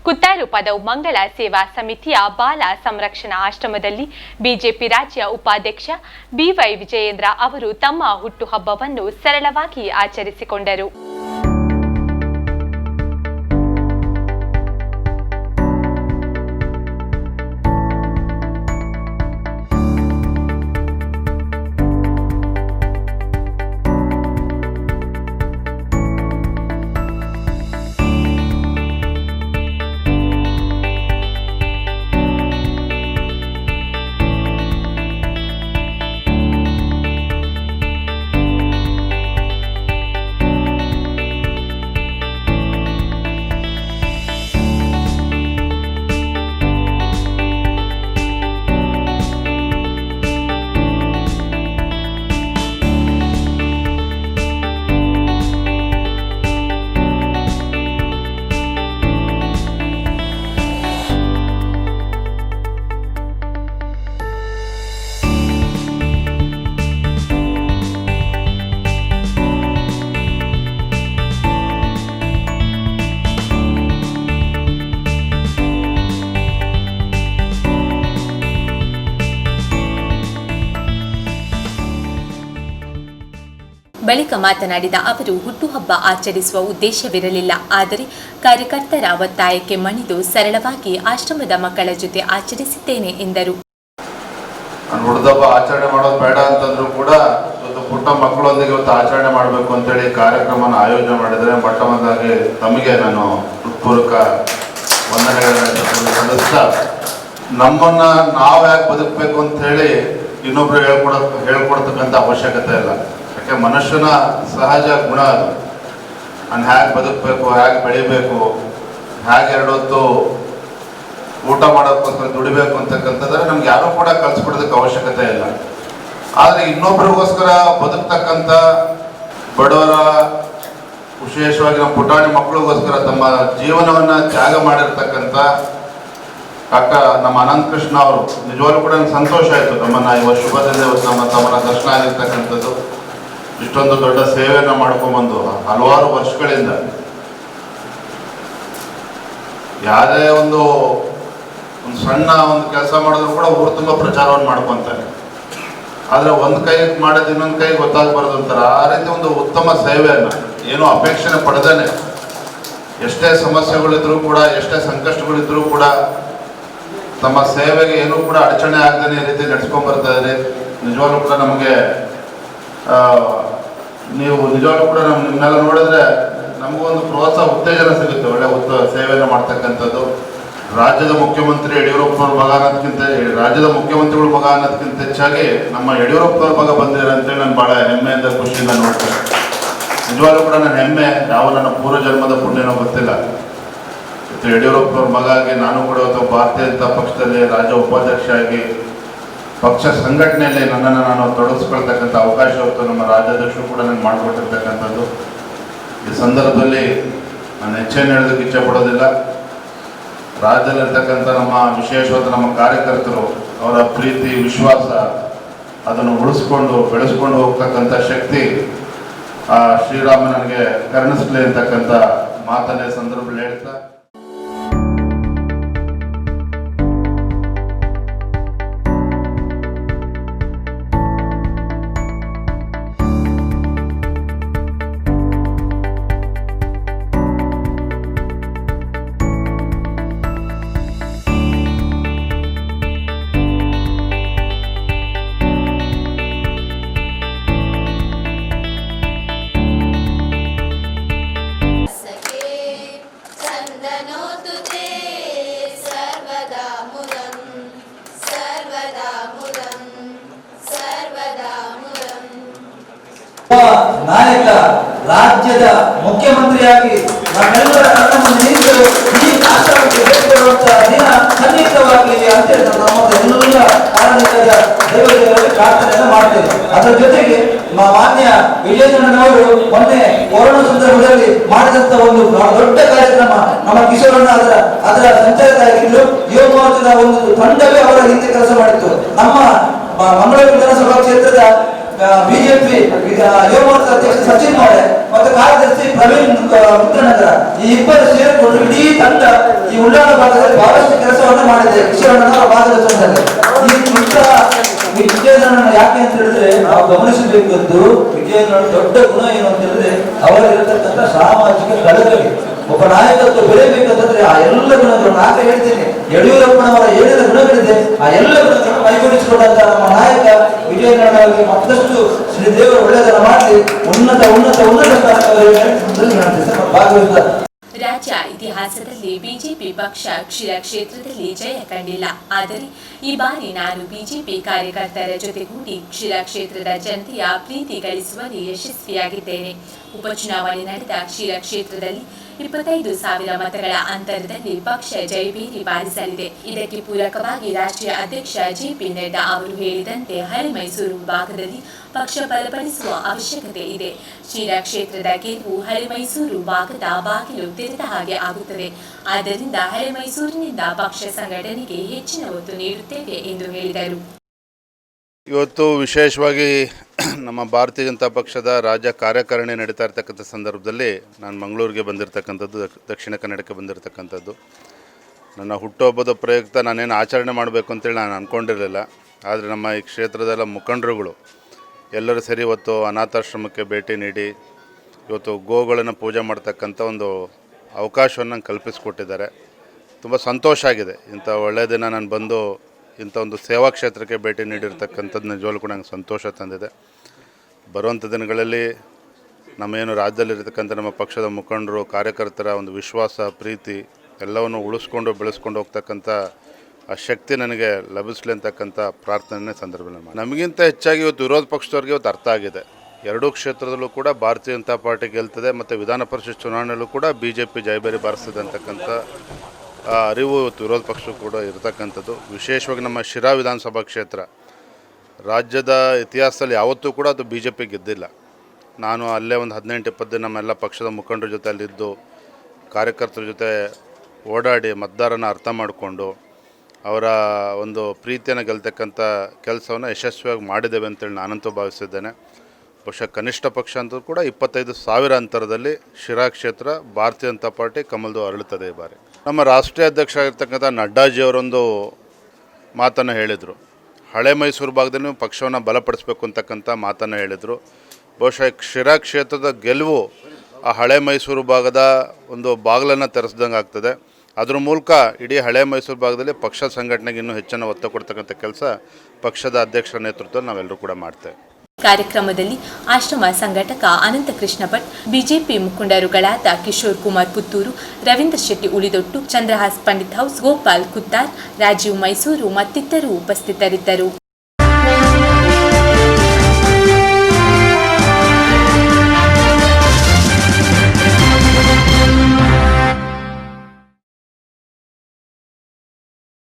ಕುತ್ತಾರು ಪದವು ಮಂಗಳ ಸೇವಾ ಸಮಿತಿಯ ಬಾಲ ಸಂರಕ್ಷಣಾ ಆಶ್ರಮದಲ್ಲಿ ಬಿಜೆಪಿ ರಾಜ್ಯ ಉಪಾಧ್ಯಕ್ಷ ಬಿವೈ ವಿಜಯೇಂದ್ರ ಅವರು ತಮ್ಮ ಹುಟ್ಟುಹಬ್ಬವನ್ನು ಸರಳವಾಗಿ ಆಚರಿಸಿಕೊಂಡರು. ಬಳಿಕ ಮಾತನಾಡಿದ ಅವರು, ಹುಟ್ಟುಹಬ್ಬ ಆಚರಿಸುವ ಉದ್ದೇಶವಿರಲಿಲ್ಲ. ಆದರೆ ಕಾರ್ಯಕರ್ತರ ಒತ್ತಾಯಕ್ಕೆ ಮಣಿದು ಸರಳವಾಗಿ ಆಶ್ರಮದ ಮಕ್ಕಳ ಜೊತೆ ಆಚರಿಸಿದ್ದೇನೆ ಎಂದರು. ಹುಟ್ಟುಹಬ್ಬ ಆಚರಣೆ ಮಾಡೋದು ಬೇಡ ಅಂತಂದ್ರೂ ಕೂಡ ಪುಟ್ಟ ಮಕ್ಕಳೊಂದಿಗೆ ಇವತ್ತು ಆಚರಣೆ ಮಾಡಬೇಕು ಅಂತೇಳಿ ಕಾರ್ಯಕ್ರಮನ ಆಯೋಜನೆ ಮಾಡಿದರೆ ಮೊಟ್ಟಮೊದಲಾಗಿ ತಮಗೆ ನಾನು ಹೃತ್ಪೂರ್ವಕ ವಂದನೆಗಳನ್ನು ಸಲ್ಲಿಸ್ತಾ, ನಮ್ಮನ್ನ ನಾವು ಯಾಕೆ ಬದುಕಬೇಕು ಅಂತ ಹೇಳಿ ಇನ್ನೊಬ್ರು ಹೇಳ್ಕೊಡ್ತಕ್ಕಂಥ ಅವಶ್ಯಕತೆ ಇಲ್ಲ. ಯಾಕೆ ಮನುಷ್ಯನ ಸಹಜ ಗುಣ ಅದು. ನಾನು ಹೇಗೆ ಬದುಕಬೇಕು, ಹೇಗೆ ಬೆಳಿಬೇಕು, ಹೇಗೆ ಎರಡೊತ್ತು ಊಟ ಮಾಡೋಕ್ಕೋಸ್ಕರ ದುಡಿಬೇಕು ಅಂತಕ್ಕಂಥದ್ರೆ ನಮ್ಗೆ ಯಾರೂ ಕೂಡ ಕಲಿಸ್ಕೊಡೋದಕ್ಕೆ ಅವಶ್ಯಕತೆ ಇಲ್ಲ. ಆದರೆ ಇನ್ನೊಬ್ರಿಗೋಸ್ಕರ ಬದುಕ್ತಕ್ಕಂಥ ಬಡವರ, ವಿಶೇಷವಾಗಿ ನಮ್ಮ ಪುಟಾಣಿ ಮಕ್ಕಳಿಗೋಸ್ಕರ ತಮ್ಮ ಜೀವನವನ್ನು ತ್ಯಾಗ ಮಾಡಿರ್ತಕ್ಕಂಥ ನಮ್ಮ ಅನಂತ ಕೃಷ್ಣ ಅವರು ನಿಜವಾಗ್ಲೂ ಕೂಡ ನನಗೆ ಸಂತೋಷ ಆಯಿತು. ನಮ್ಮನ್ನು ಇವತ್ತು ಶುಭದಿಂದ ಇವತ್ತು ತಮ್ಮನ್ನ ದರ್ಶನ ಆಗಿರ್ತಕ್ಕಂಥದ್ದು, ಇಷ್ಟೊಂದು ದೊಡ್ಡ ಸೇವೆಯನ್ನು ಮಾಡ್ಕೊಂಡ್ಬಂದು ಹಲವಾರು ವರ್ಷಗಳಿಂದ ಯಾವುದೇ ಒಂದು ಸಣ್ಣ ಒಂದು ಕೆಲಸ ಮಾಡಿದ್ರು ಕೂಡ ಊರು ತುಂಬ ಪ್ರಚಾರವನ್ನು ಮಾಡ್ಕೊತಾರೆ. ಆದರೆ ಒಂದು ಕೈ ಮಾಡೋದು ಇನ್ನೊಂದು ಕೈ ಗೊತ್ತಾಗಬಾರ್ದು ಅಂತಾರೆ. ಆ ರೀತಿ ಒಂದು ಉತ್ತಮ ಸೇವೆಯನ್ನು ಏನೋ ಅಪೇಕ್ಷಣೆ ಪಡೆದೇನೆ, ಎಷ್ಟೇ ಸಮಸ್ಯೆಗಳಿದ್ರೂ ಕೂಡ, ಎಷ್ಟೇ ಸಂಕಷ್ಟಗಳಿದ್ರೂ ಕೂಡ ತಮ್ಮ ಸೇವೆಗೆ ಏನೂ ಕೂಡ ಅಡಚಣೆ ಆಗದೇನೆ ಈ ರೀತಿ ನಡೆಸ್ಕೊಂಡು ಬರ್ತಾ ಇದ್ದಾರೆ. ನಿಜವಾಗ್ಲೂ ಕೂಡ ನಮಗೆ ನೀವು ನಿಜವಾಗ್ಲೂ ಕೂಡ ನಿಮ್ಮನ್ನೆಲ್ಲ ನೋಡಿದ್ರೆ ನಮಗೊಂದು ಪ್ರೋತ್ಸಾಹ, ಉತ್ತೇಜನ ಸಿಗುತ್ತೆ. ಒಳ್ಳೆ ಸೇವೆಯನ್ನು ಮಾಡ್ತಕ್ಕಂಥದ್ದು. ರಾಜ್ಯದ ಮುಖ್ಯಮಂತ್ರಿ ಯಡಿಯೂರಪ್ಪನವ್ರ ಮಗ ಅನ್ನೋದಕ್ಕಿಂತ, ರಾಜ್ಯದ ಮುಖ್ಯಮಂತ್ರಿಗಳ ಮಗ ಅನ್ನೋದಕ್ಕಿಂತ ಹೆಚ್ಚಾಗಿ ನಮ್ಮ ಯಡಿಯೂರಪ್ಪನವ್ರ ಮಗ ಬಂದಿರ ಅಂತೇಳಿ ನಾನು ಭಾಳ ಹೆಮ್ಮೆಯಿಂದ ಖುಷಿಯಿಂದ ನೋಡ್ತೇನೆ. ನಿಜವಾಗ್ಲೂ ಕೂಡ ನನ್ನ ಹೆಮ್ಮೆ, ಯಾವ ನನ್ನ ಪೂರ್ವ ಜನ್ಮದ ಪುಣ್ಯನೋ ಗೊತ್ತಿಲ್ಲ. ಯಡಿಯೂರಪ್ಪನವ್ರ ಮಗ ಆಗಿ ನಾನು ಕೂಡ ಇವತ್ತು ಭಾರತೀಯ ಜನತಾ ಪಕ್ಷದಲ್ಲಿ ರಾಜ್ಯ ಉಪಾಧ್ಯಕ್ಷ ಆಗಿ ಪಕ್ಷ ಸಂಘಟನೆಯಲ್ಲಿ ನನ್ನನ್ನು ನಾನು ತೊಡಗಿಸ್ಕೊಳ್ತಕ್ಕಂಥ ಅವಕಾಶ ಹೊತ್ತು ನಮ್ಮ ರಾಜ್ಯಾಧ್ಯಕ್ಷರು ಕೂಡ ನನಗೆ ಮಾಡಿಕೊಟ್ಟಿರ್ತಕ್ಕಂಥದ್ದು. ಈ ಸಂದರ್ಭದಲ್ಲಿ ನಾನು ಹೆಚ್ಚೇನು ಹೇಳೋದಕ್ಕೆ ಇಚ್ಛೆ ಪಡೋದಿಲ್ಲ. ರಾಜ್ಯದಲ್ಲಿರ್ತಕ್ಕಂಥ ನಮ್ಮ ವಿಶೇಷವಾದ ನಮ್ಮ ಕಾರ್ಯಕರ್ತರು, ಅವರ ಪ್ರೀತಿ, ವಿಶ್ವಾಸ ಅದನ್ನು ಉಳಿಸ್ಕೊಂಡು ಬೆಳೆಸ್ಕೊಂಡು ಹೋಗ್ತಕ್ಕಂಥ ಶಕ್ತಿ ಆ ಶ್ರೀರಾಮ ನನಗೆ ಕರುಣಿಸಲಿ ಅಂತಕ್ಕಂಥ ಮಾತನ್ನೇ ಸಂದರ್ಭದಲ್ಲಿ ಹೇಳ್ತಾ, ನಾಯಕ, ರಾಜ್ಯದ ಮುಖ್ಯಮಂತ್ರಿಯಾಗಿ ನಮ್ಮೆಲ್ಲರ ಕಣ್ಣ ಮುಂದೆ ನಿಂತು ಈ ರಾಷ್ಟ್ರಕ್ಕೆ ಬೇರ್ಪಡುವಂತಹ ದಿನ ಖಂಡಿತವಾಗಲಿ ಅಂತ ನಮ್ಮೆಲ್ಲ ಕಾರಣಿಕರ ದೇವತೆಗಳಲ್ಲಿ ಪ್ರಾರ್ಥನೆಯನ್ನು ಮಾಡ್ತೇವೆ. ಅದರ ಜೊತೆಗೆ ಮಾನ್ಯ ವಿಜಯೇಂದ್ರನವರು ಮೊನ್ನೆ ಕೊರೋನಾ ಸಂದರ್ಭದಲ್ಲಿ ಮಾಡಿದಂತ ಒಂದು ದೊಡ್ಡ ಕಾರ್ಯಕ್ರಮ, ನಮ್ಮ ಕಿಶೋರಣ್ಣ ಅದರ ಸಂಚಾಲಕರಾಗಿದ್ದು ಯುವ ಮೋರ್ಚಾದ ಒಂದು ತಂಡವೇ ಅವರ ಹಿಂದೆ ಕೆಲಸ ಮಾಡಿತ್ತು. ನಮ್ಮ ಮಂಗಳೂರು ವಿಧಾನಸಭಾ ಕ್ಷೇತ್ರದ ಬಿಜೆಪಿ ಯುವ ಮೋರ್ಚಾ ಅಧ್ಯಕ್ಷ ಸಚಿನ್ ಅವರೇ ಮತ್ತು ಕಾರ್ಯದರ್ಶಿ ಪ್ರವೀಣ್ ಮುದ್ರನಗರ ಈ ಇಬ್ಬರು ಸೇರಿಕೊಂಡು ಇಡೀ ತಂಡ ಈ ಉಳ್ಳಾಳ ಭಾಗದಲ್ಲಿ ಬಹಳಷ್ಟು ಕೆಲಸವನ್ನು ಮಾಡಿದೆ. ವಿಷಯವನ್ನು ಭಾಗವಹಿಸಿದ್ದಾರೆ. ಈ ವಿಜಯನನ್ನು ಯಾಕೆ ಅಂತ ಹೇಳಿದ್ರೆ ನಾವು ಗಮನಿಸಬೇಕಂದು ವಿಜಯನ ದೊಡ್ಡ ಗುಣ ಏನು ಅಂತ ಹೇಳಿದ್ರೆ ಅವರಿರತಕ್ಕಂಥ ಸಾಮಾಜಿಕ ಕಳಕಳಿ. ಒಬ್ಬ ನಾಯಕತ್ವ ಬೆಳೆಯಬೇಕಂತಂದ್ರೆ ಆ ಎಲ್ಲ ಗುಣಗಳು ನಾನೇ ಹೇಳ್ತೇನೆ. ಯಡಿಯೂರಪ್ಪನವರ ಏನೆಲ್ಲ ಗುಣಗಳಿದೆ ಆ ಎಲ್ಲ ಗುಣಗಳನ್ನು ಮೈಗೂಡಿಸಿಕೊಂಡಂತ ನಮ್ಮ ನಾಯಕ ವಿಜಯನವರಿಗೆ ಮತ್ತಷ್ಟು ಶ್ರೀದೇವರು ಒಳ್ಳೆಯದನ್ನು ಮಾಡಿ ಉನ್ನತ ಸ್ಥಾನಕ್ಕೆ ಭಾಗವಹಿಸಿದ್ದಾರೆ. ರಾಜ್ಯ ಇತಿಹಾಸದಲ್ಲಿ ಬಿಜೆಪಿ ಪಕ್ಷ ಕ್ಷೀರ ಕ್ಷೇತ್ರದಲ್ಲಿ ಜಯ ಕಂಡಿಲ್ಲ. ಆದರೆ ಈ ಬಾರಿ ನಾನು ಬಿಜೆಪಿ ಕಾರ್ಯಕರ್ತರ ಜೊತೆಗೂಡಿ ಕ್ಷೀರ ಕ್ಷೇತ್ರದ ಜನತೆಯ ಪ್ರೀತಿ ಗಳಿಸುವಲ್ಲಿ ಯಶಸ್ವಿಯಾಗಿದ್ದೇನೆ. ಉಪಚುನಾವಣೆ ನಡೆದ ಕ್ಷೀರ ಕ್ಷೇತ್ರದಲ್ಲಿ 25,000 ಮತಗಳ ಅಂತರದಲ್ಲಿ ಪಕ್ಷ ಜಯಭೇರಿ ಬಾರಿಸಲಿದೆ. ಇದಕ್ಕೆ ಪೂರಕವಾಗಿ ರಾಷ್ಟ್ರೀಯ ಅಧ್ಯಕ್ಷ ಜೆಪಿ ನಡ್ಡಾ ಅವರು ಹೇಳಿದಂತೆ ಹಳೆ ಮೈಸೂರು ಭಾಗದಲ್ಲಿ ಪಕ್ಷ ಬಲಪಡಿಸುವ ಅವಶ್ಯಕತೆ ಇದೆ. ಕ್ಷೀರ ಕ್ಷೇತ್ರದ ಗೆಲುವು ಹಳೆ ಮೈಸೂರು ಭಾಗದ ಬಾಗಿಲು ತೆರೆದ ಹಾಗೆ ಆಗುತ್ತದೆ. ಆದ್ದರಿಂದ ಹಳೆ ಮೈಸೂರಿನಿಂದ ಪಕ್ಷ ಸಂಘಟನೆಗೆ ಹೆಚ್ಚಿನ ಒತ್ತು ನೀಡುತ್ತೇವೆ ಎಂದು ಹೇಳಿದರು. ಇವತ್ತು ವಿಶೇಷವಾಗಿ ನಮ್ಮ ಭಾರತೀಯ ಜನತಾ ಪಕ್ಷದ ರಾಜ್ಯ ಕಾರ್ಯಕಾರಿಣಿ ನಡೀತಾ ಇರ್ತಕ್ಕಂಥ ಸಂದರ್ಭದಲ್ಲಿ ನಾನು ಮಂಗಳೂರಿಗೆ ಬಂದಿರತಕ್ಕಂಥದ್ದು, ದಕ್ಷಿಣ ಕನ್ನಡಕ್ಕೆ ಬಂದಿರತಕ್ಕಂಥದ್ದು. ನನ್ನ ಹುಟ್ಟುಹಬ್ಬದ ಪ್ರಯುಕ್ತ ನಾನೇನು ಆಚರಣೆ ಮಾಡಬೇಕು ಅಂತೇಳಿ ನಾನು ಅಂದ್ಕೊಂಡಿರಲಿಲ್ಲ. ಆದರೆ ನಮ್ಮ ಈ ಕ್ಷೇತ್ರದೆಲ್ಲ ಮುಖಂಡರುಗಳು ಎಲ್ಲರೂ ಸೇರಿ ಇವತ್ತು ಅನಾಥಾಶ್ರಮಕ್ಕೆ ಭೇಟಿ ನೀಡಿ ಇವತ್ತು ಗೋಗಳನ್ನು ಪೂಜೆ ಮಾಡ್ತಕ್ಕಂಥ ಒಂದು ಅವಕಾಶವನ್ನು ಕಲ್ಪಿಸಿಕೊಟ್ಟಿದ್ದಾರೆ. ತುಂಬ ಸಂತೋಷ ಆಗಿದೆ. ಇಂಥ ಒಳ್ಳೆಯ ದಿನ ನಾನು ಬಂದು ಇಂಥ ಒಂದು ಸೇವಾ ಕ್ಷೇತ್ರಕ್ಕೆ ಭೇಟಿ ನೀಡಿರ್ತಕ್ಕಂಥದ್ದು ನಿಜವಾಗ್ಲೂ ಕೂಡ ನಂಗೆ ಸಂತೋಷ ತಂದಿದೆ. ಬರುವಂಥ ದಿನಗಳಲ್ಲಿ ನಮ್ಮೇನು ರಾಜ್ಯದಲ್ಲಿರ್ತಕ್ಕಂಥ ನಮ್ಮ ಪಕ್ಷದ ಮುಖಂಡರು ಕಾರ್ಯಕರ್ತರ ಒಂದು ವಿಶ್ವಾಸ ಪ್ರೀತಿ ಎಲ್ಲವನ್ನು ಉಳಿಸ್ಕೊಂಡು ಬೆಳೆಸ್ಕೊಂಡು ಹೋಗ್ತಕ್ಕಂಥ ಆ ಶಕ್ತಿ ನನಗೆ ಲಭಿಸಲಿ ಅಂತಕ್ಕಂಥ ಪ್ರಾರ್ಥನೆ ಸಂದರ್ಭದಲ್ಲಿ ಮಾಡಿ. ನಮಗಿಂತ ಹೆಚ್ಚಾಗಿ ಇವತ್ತು ವಿರೋಧ ಪಕ್ಷದವ್ರಿಗೆ ಇವತ್ತು ಅರ್ಥ ಆಗಿದೆ. ಎರಡೂ ಕ್ಷೇತ್ರದಲ್ಲೂ ಕೂಡ ಭಾರತೀಯ ಜನತಾ ಪಾರ್ಟಿ ಗೆಲ್ತದೆ ಮತ್ತು ವಿಧಾನ ಪರಿಷತ್ ಚುನಾವಣೆಯಲ್ಲೂ ಕೂಡ BJP ಜಯಬೇರಿ ಬಾರಿಸ್ತದೆ ಅಂತಕ್ಕಂಥ ಅರಿವು ಇವತ್ತು ವಿರೋಧ ಪಕ್ಷಕ್ಕೂ ಕೂಡ ಇರತಕ್ಕಂಥದ್ದು. ವಿಶೇಷವಾಗಿ ನಮ್ಮ ಶಿರಾ ವಿಧಾನಸಭಾ ಕ್ಷೇತ್ರ ರಾಜ್ಯದ ಇತಿಹಾಸದಲ್ಲಿ ಯಾವತ್ತೂ ಕೂಡ ಅದು BJP ಗೆದ್ದಿಲ್ಲ. ನಾನು ಅಲ್ಲೇ ಒಂದು 18-20 ದಿನ ನಮ್ಮೆಲ್ಲ ಪಕ್ಷದ ಮುಖಂಡರ ಜೊತೆ ಅಲ್ಲಿದ್ದು ಕಾರ್ಯಕರ್ತರ ಜೊತೆ ಓಡಾಡಿ ಮತದಾರನ ಅರ್ಥ ಮಾಡಿಕೊಂಡು ಅವರ ಒಂದು ಪ್ರೀತಿಯನ್ನು ಗೆಲ್ತಕ್ಕಂಥ ಕೆಲಸವನ್ನು ಯಶಸ್ವಿಯಾಗಿ ಮಾಡಿದ್ದೇವೆ ಅಂತೇಳಿ ನಾನಂತೂ ಭಾವಿಸಿದ್ದೇನೆ. ಬಹುಶಃ ಕನಿಷ್ಠ ಪಕ್ಷ ಅಂತೂ ಕೂಡ 25,000 ಅಂತರದಲ್ಲಿ ಶಿರಾ ಕ್ಷೇತ್ರ ಭಾರತೀಯ ಜನತಾ ಪಾರ್ಟಿ ಕಮಲ್ದು ಅರಳುತ್ತದೆ ಈ ಬಾರಿ. ನಮ್ಮ ರಾಷ್ಟ್ರೀಯ ಅಧ್ಯಕ್ಷ ಆಗಿರ್ತಕ್ಕಂಥ ನಡ್ಡಾಜಿಯವರೊಂದು ಮಾತನ್ನು ಹೇಳಿದರು. ಹಳೆ ಮೈಸೂರು ಭಾಗದಲ್ಲಿ ಪಕ್ಷವನ್ನು ಬಲಪಡಿಸಬೇಕು ಅಂತಕ್ಕಂಥ ಮಾತನ್ನು ಹೇಳಿದರು. ಬಹುಶಃ ಶಿರಾ ಕ್ಷೇತ್ರದ ಗೆಲುವು ಆ ಹಳೆ ಮೈಸೂರು ಭಾಗದ ಒಂದು ಬಾಗಿಲನ್ನು ತೆರೆಸ್ದಂಗೆ ಆಗ್ತದೆ. ಅದ್ರ ಮೂಲಕ ಇಡೀ ಹಳೆ ಮೈಸೂರು ಭಾಗದಲ್ಲಿ ಪಕ್ಷ ಸಂಘಟನೆಗೆ ಇನ್ನೂ ಹೆಚ್ಚಿನ ಒತ್ತು ಕೊಡ್ತಕ್ಕಂಥ ಕೆಲಸ ಪಕ್ಷದ ಅಧ್ಯಕ್ಷರ ನೇತೃತ್ವದಲ್ಲಿ ನಾವೆಲ್ಲರೂ ಕೂಡ ಮಾಡ್ತೇವೆ. ಕಾರ್ಯಕ್ರಮದಲ್ಲಿ ಆಶ್ರಮ ಸಂಘಟಕ ಅನಂತ ಕೃಷ್ಣ ಭಟ್, ಬಿಜೆಪಿ ಮುಖಂಡರುಗಳಾದ ಕಿಶೋರ್ ಕುಮಾರ್ ಪುತ್ತೂರು, ರವೀಂದ್ರ ಶೆಟ್ಟಿ ಉಳಿದೊಟ್ಟು, ಚಂದ್ರಹಾಸ್ ಪಂಡಿತ್ ಹೌಸ್, ಗೋಪಾಲ್ ಕುತ್ತಾರ್, ರಾಜೀವ್ ಮೈಸೂರು ಮತ್ತಿತರರು ಉಪಸ್ಥಿತರಿದ್ದರು.